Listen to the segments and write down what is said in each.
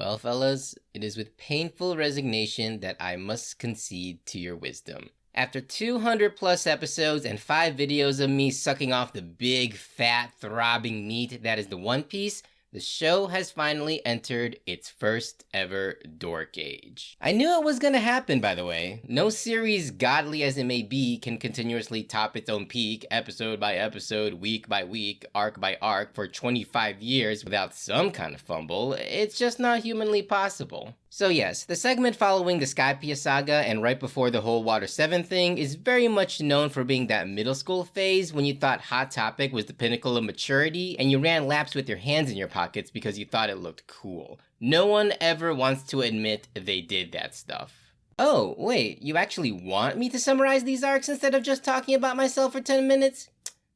Well, fellas, it is with painful resignation that I must concede to your wisdom. After 200 plus episodes and 5 videos of me sucking off the big, fat, throbbing meat that is the One Piece, the show has finally entered its first ever dork age. I knew it was gonna happen, by the way. No series, godly as it may be, can continuously top its own peak, episode by episode, week by week, arc by arc, for 25 years without some kind of fumble. It's just not humanly possible. So yes, the segment following the Skypiea saga and right before the whole Water 7 thing is very much known for being that middle school phase when you thought Hot Topic was the pinnacle of maturity and you ran laps with your hands in your pockets because you thought it looked cool. No one ever wants to admit they did that stuff. Oh, wait, you actually want me to summarize these arcs instead of just talking about myself for 10 minutes?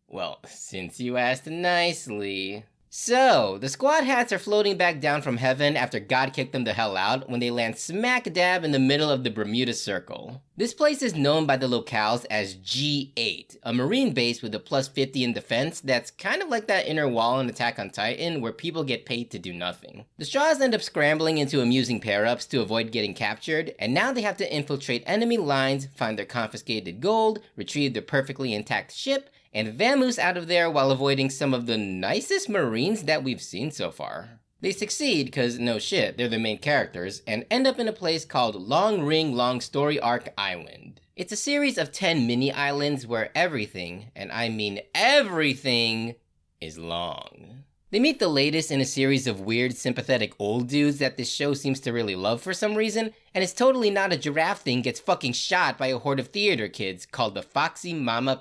Well, since you asked nicely. So, the squad hats are floating back down from heaven after God kicked them the hell out when they land smack dab in the middle of the Bermuda Circle. This place is known by the locals as G8, a marine base with a plus 50 in defense that's kind of like that inner wall in Attack on Titan where people get paid to do nothing. The Straws end up scrambling into amusing pair-ups to avoid getting captured, and now they have to infiltrate enemy lines, find their confiscated gold, retrieve their perfectly intact ship, and vamoose out of there while avoiding some of the nicest marines that we've seen so far. They succeed because, no shit, they're the main characters, and end up in a place called Long Ring Long Story Arc Island. It's a series of 10 mini-islands where everything, and I mean everything, is long. They meet the latest in a series of weird, sympathetic old dudes that this show seems to really love for some reason, and it's totally not a giraffe thing gets fucking shot by a horde of theater kids called the Foxy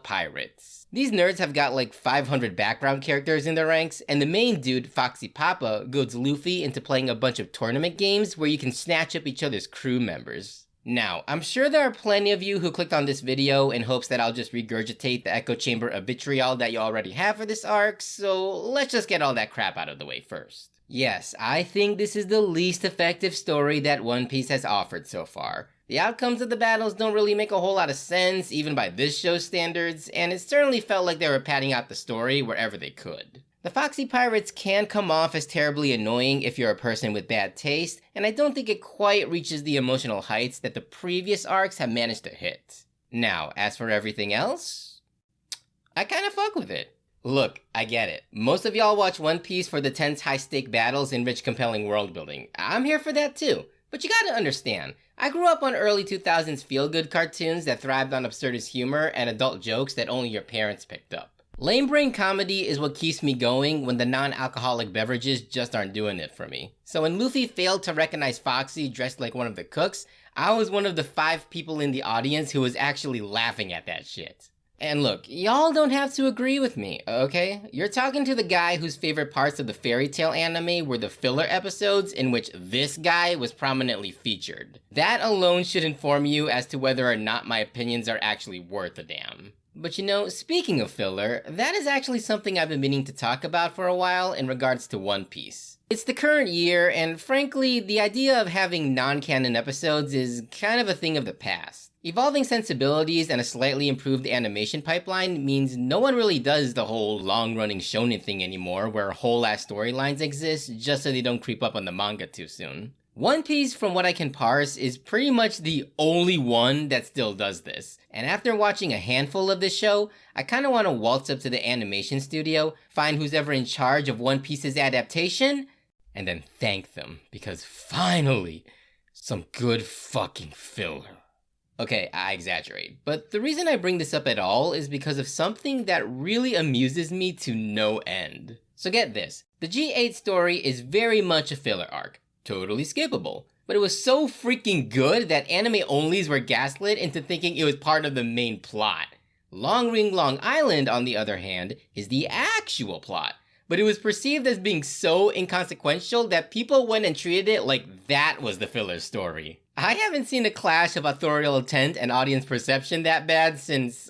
Pirates. These nerds have got like 500 background characters in their ranks, and the main dude, Foxy Papa, goads Luffy into playing a bunch of tournament games where you can snatch up each other's crew members. Now, I'm sure there are plenty of you who clicked on this video in hopes that I'll just regurgitate the echo chamber of vitriol that you already have for this arc, so let's just get all that crap out of the way first. Yes, I think this is the least effective story that One Piece has offered so far. The outcomes of the battles don't really make a whole lot of sense, even by this show's standards, and it certainly felt like they were padding out the story wherever they could. The Foxy Pirates can come off as terribly annoying if you're a person with bad taste, and I don't think it quite reaches the emotional heights that the previous arcs have managed to hit. Now, as for everything else, I kinda fuck with it. Look, I get it. Most of y'all watch One Piece for the tense high-stake battles and rich compelling world building. I'm here for that too. But you gotta understand, I grew up on early 2000s feel-good cartoons that thrived on absurdist humor and adult jokes that only your parents picked up. Lame brain comedy is what keeps me going when the non-alcoholic beverages just aren't doing it for me. So when Luffy failed to recognize Foxy dressed like one of the cooks, I was one of the 5 people in the audience who was actually laughing at that shit. And look, y'all don't have to agree with me, okay? You're talking to the guy whose favorite parts of the fairy tale anime were the filler episodes in which this guy was prominently featured. That alone should inform you as to whether or not my opinions are actually worth a damn. But you know, speaking of filler, that is actually something I've been meaning to talk about for a while in regards to One Piece. It's the current year, and frankly, the idea of having non-canon episodes is kind of a thing of the past. Evolving sensibilities and a slightly improved animation pipeline means no one really does the whole long-running shonen thing anymore where whole-ass storylines exist just so they don't creep up on the manga too soon. One Piece, from what I can parse, is pretty much the only one that still does this. And after watching a handful of this show, I kinda wanna waltz up to the animation studio, find who's ever in charge of One Piece's adaptation, and then thank them, because finally, some good fucking filler. Okay, I exaggerate, but the reason I bring this up at all is because of something that really amuses me to no end. So get this, the G8 story is very much a filler arc, totally skippable, but it was so freaking good that anime-onlys were gaslit into thinking it was part of the main plot. Long Ring Long Island, on the other hand, is the actual plot, but it was perceived as being so inconsequential that people went and treated it like that was the filler story. I haven't seen a clash of authorial intent and audience perception that bad since,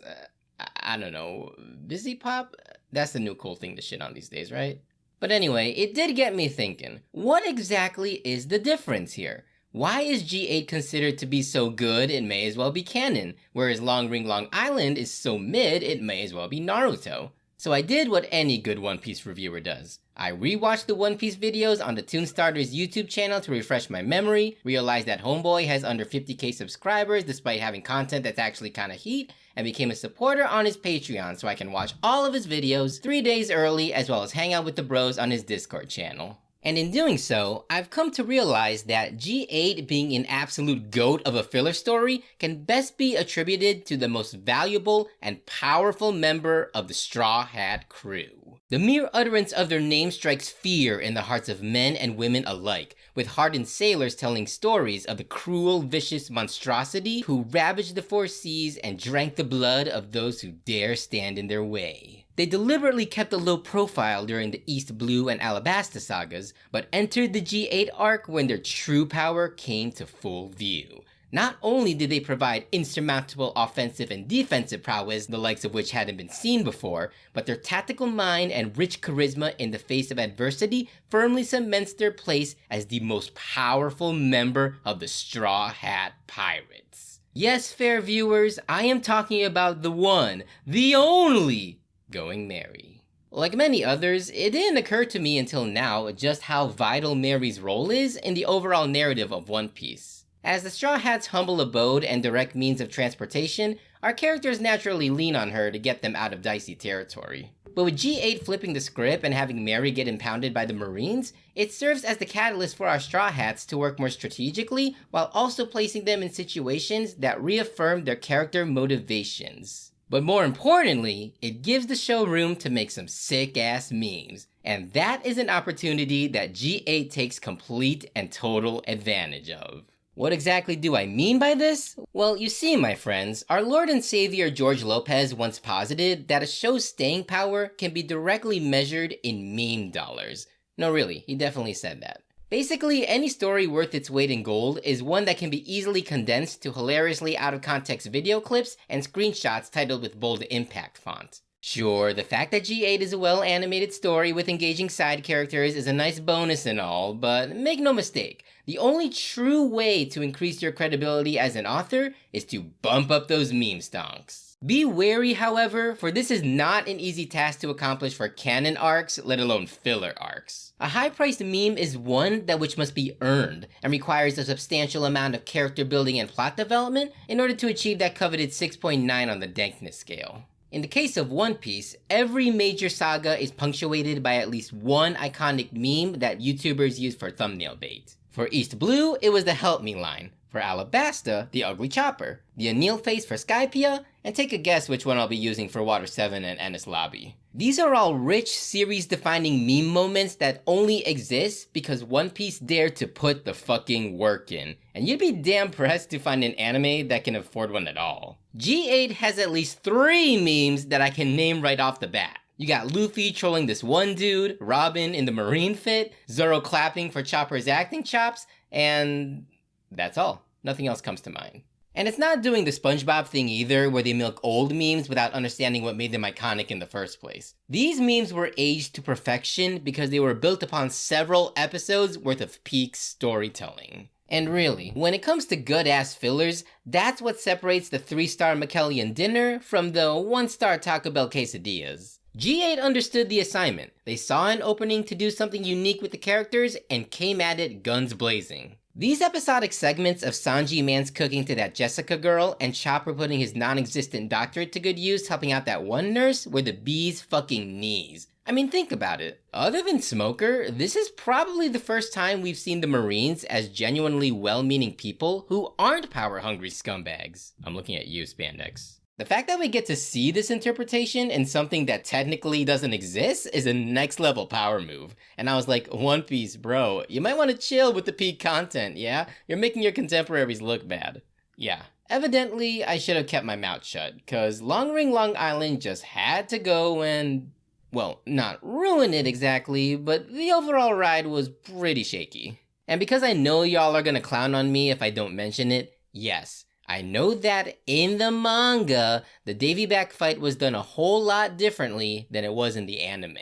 I don't know, Busy Pop? That's the new cool thing to shit on these days, right? But anyway, it did get me thinking, what exactly is the difference here? Why is G8 considered to be so good it may as well be canon, whereas Long Ring Long Island is so mid it may as well be Naruto? So I did what any good One Piece reviewer does. I rewatched the One Piece videos on the ToonStarterz YouTube channel to refresh my memory, realized that Homeboy has under 50k subscribers despite having content that's actually kinda heat, and became a supporter on his Patreon so I can watch all of his videos 3 days early as well as hang out with the bros on his Discord channel. And in doing so, I've come to realize that G8 being an absolute goat of a filler story can best be attributed to the most valuable and powerful member of the Straw Hat crew. The mere utterance of their name strikes fear in the hearts of men and women alike, with hardened sailors telling stories of the cruel, vicious monstrosity who ravaged the four seas and drank the blood of those who dare stand in their way. They deliberately kept a low profile during the East Blue and Alabasta sagas, but entered the G8 arc when their true power came to full view. Not only did they provide insurmountable offensive and defensive prowess, the likes of which hadn't been seen before, but their tactical mind and rich charisma in the face of adversity firmly cements their place as the most powerful member of the Straw Hat Pirates. Yes, fair viewers, I am talking about the one, the only, Going Merry. Like many others, it didn't occur to me until now just how vital Merry's role is in the overall narrative of One Piece. As the Straw Hat's humble abode and direct means of transportation, our characters naturally lean on her to get them out of dicey territory. But with G8 flipping the script and having Merry get impounded by the Marines, it serves as the catalyst for our Straw Hats to work more strategically while also placing them in situations that reaffirm their character motivations. But more importantly, it gives the show room to make some sick-ass memes, and that is an opportunity that G8 takes complete and total advantage of. What exactly do I mean by this? Well, you see, my friends, our Lord and Savior George Lopez once posited that a show's staying power can be directly measured in meme dollars. No, really, he definitely said that. Basically, any story worth its weight in gold is one that can be easily condensed to hilariously out-of-context video clips and screenshots titled with bold impact font. Sure, the fact that G8 is a well-animated story with engaging side characters is a nice bonus and all, but make no mistake, the only true way to increase your credibility as an author is to bump up those meme stonks. Be wary, however, for this is not an easy task to accomplish for canon arcs, let alone filler arcs. A high-priced meme is one that which must be earned, and requires a substantial amount of character building and plot development in order to achieve that coveted 6.9 on the dankness scale. In the case of One Piece, every major saga is punctuated by at least one iconic meme that YouTubers use for thumbnail bait. For East Blue, it was the Help Me line. For Alabasta, the Ugly Chopper, the Anil face for Skypiea, and take a guess which one I'll be using for Water 7 and Enies Lobby. These are all rich, series-defining meme moments that only exist because One Piece dared to put the fucking work in, and you'd be damn pressed to find an anime that can afford one at all. G8 has at least 3 memes that I can name right off the bat. You got Luffy trolling this one dude, Robin in the Marine fit, Zoro clapping for Chopper's acting chops, and that's all. Nothing else comes to mind. And it's not doing the SpongeBob thing either, where they milk old memes without understanding what made them iconic in the first place. These memes were aged to perfection because they were built upon several episodes worth of peak storytelling. And really, when it comes to good-ass fillers, that's what separates the 3-star McKellian dinner from the 1-star Taco Bell quesadillas. G8 understood the assignment. They saw an opening to do something unique with the characters and came at it guns blazing. These episodic segments of Sanji man's cooking to that Jessica girl and Chopper putting his non-existent doctorate to good use helping out that one nurse were the bee's fucking knees. I mean, think about it. Other than Smoker, this is probably the first time we've seen the Marines as genuinely well-meaning people who aren't power-hungry scumbags. I'm looking at you, Spandex. The fact that we get to see this interpretation in something that technically doesn't exist is a next level power move. And I was like, One Piece, bro, you might want to chill with the peak content, yeah? You're making your contemporaries look bad. Yeah. Evidently, I should have kept my mouth shut, cause Long Ring Long Island just had to go and, well, not ruin it exactly, but the overall ride was pretty shaky. And because I know y'all are gonna clown on me if I don't mention it, yes. I know that in the manga, the Davy Back fight was done a whole lot differently than it was in the anime.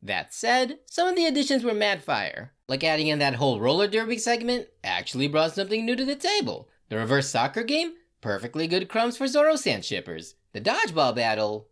That said, some of the additions were mad fire. Like adding in that whole roller derby segment actually brought something new to the table. The reverse soccer game? Perfectly good crumbs for Zoro-san shippers. The dodgeball battle?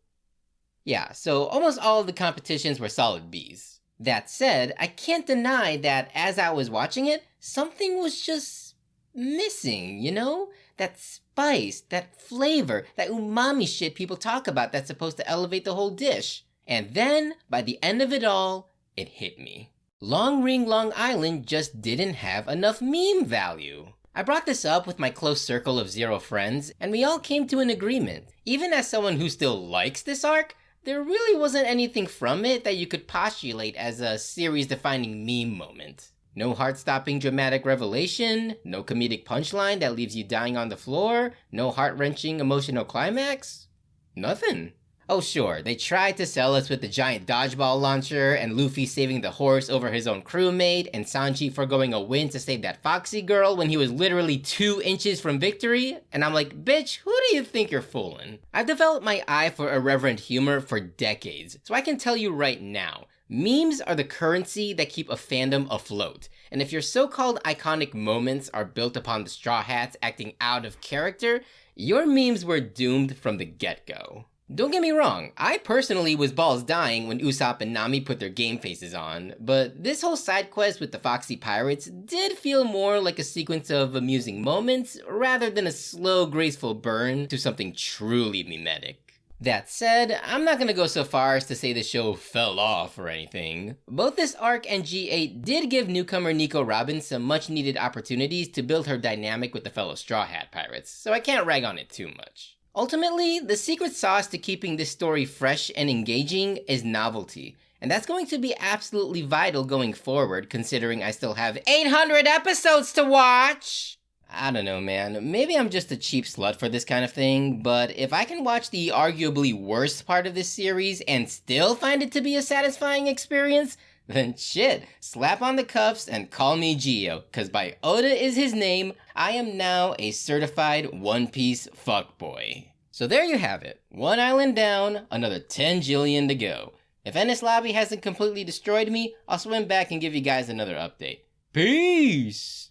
Yeah, so almost all of the competitions were solid Bs. That said, I can't deny that as I was watching it, something was just missing, you know? That spice, that flavor, that umami shit people talk about that's supposed to elevate the whole dish. And then, by the end of it all, it hit me. Long Ring Long Island just didn't have enough meme value. I brought this up with my close circle of 0 friends, and we all came to an agreement. Even as someone who still likes this arc, there really wasn't anything from it that you could postulate as a series-defining meme moment. No heart-stopping dramatic revelation, no comedic punchline that leaves you dying on the floor, no heart-wrenching emotional climax. Nothing. Oh sure, they tried to sell us with the giant dodgeball launcher and Luffy saving the horse over his own crewmate and Sanji foregoing a win to save that Foxy girl when he was literally 2 inches from victory, and I'm like, bitch, who do you think you're fooling? I've developed my eye for irreverent humor for decades, so I can tell you right now, memes are the currency that keep a fandom afloat, and if your so-called iconic moments are built upon the Straw Hats acting out of character, your memes were doomed from the get-go. Don't get me wrong, I personally was balls dying when Usopp and Nami put their game faces on, but this whole side quest with the Foxy Pirates did feel more like a sequence of amusing moments rather than a slow, graceful burn to something truly mimetic. That said, I'm not gonna go so far as to say the show fell off or anything. Both this arc and G8 did give newcomer Nico Robin some much needed opportunities to build her dynamic with the fellow Straw Hat Pirates, so I can't rag on it too much. Ultimately, the secret sauce to keeping this story fresh and engaging is novelty, and that's going to be absolutely vital going forward considering I still have 800 episodes to watch! I don't know, man, maybe I'm just a cheap slut for this kind of thing, but if I can watch the arguably worst part of this series and still find it to be a satisfying experience, then shit, slap on the cuffs and call me Gio, cause by Oda is his name, I am now a certified One Piece fuckboy. So there you have it, 1 island down, another 10 jillion to go. If Enies Lobby hasn't completely destroyed me, I'll swim back and give you guys another update. Peace!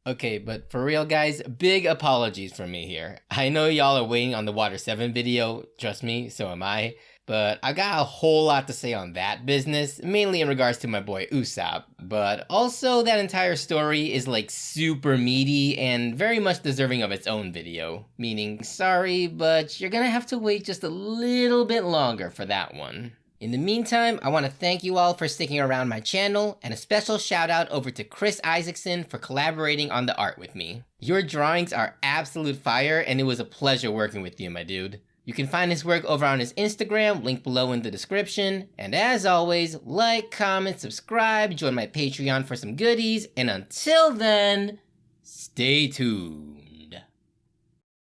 Okay, but for real guys, big apologies from me here. I know y'all are waiting on the Water 7 video, trust me, so am I. But I got a whole lot to say on that business, mainly in regards to my boy Usopp. But also that entire story is like super meaty and very much deserving of its own video. Meaning, sorry, but you're gonna have to wait just a little bit longer for that one. In the meantime, I want to thank you all for sticking around my channel, and a special shout out over to Chris Isaacson for collaborating on the art with me. Your drawings are absolute fire, and it was a pleasure working with you, my dude. You can find his work over on his Instagram, linked below in the description. And as always, like, comment, subscribe, join my Patreon for some goodies, and until then, stay tuned.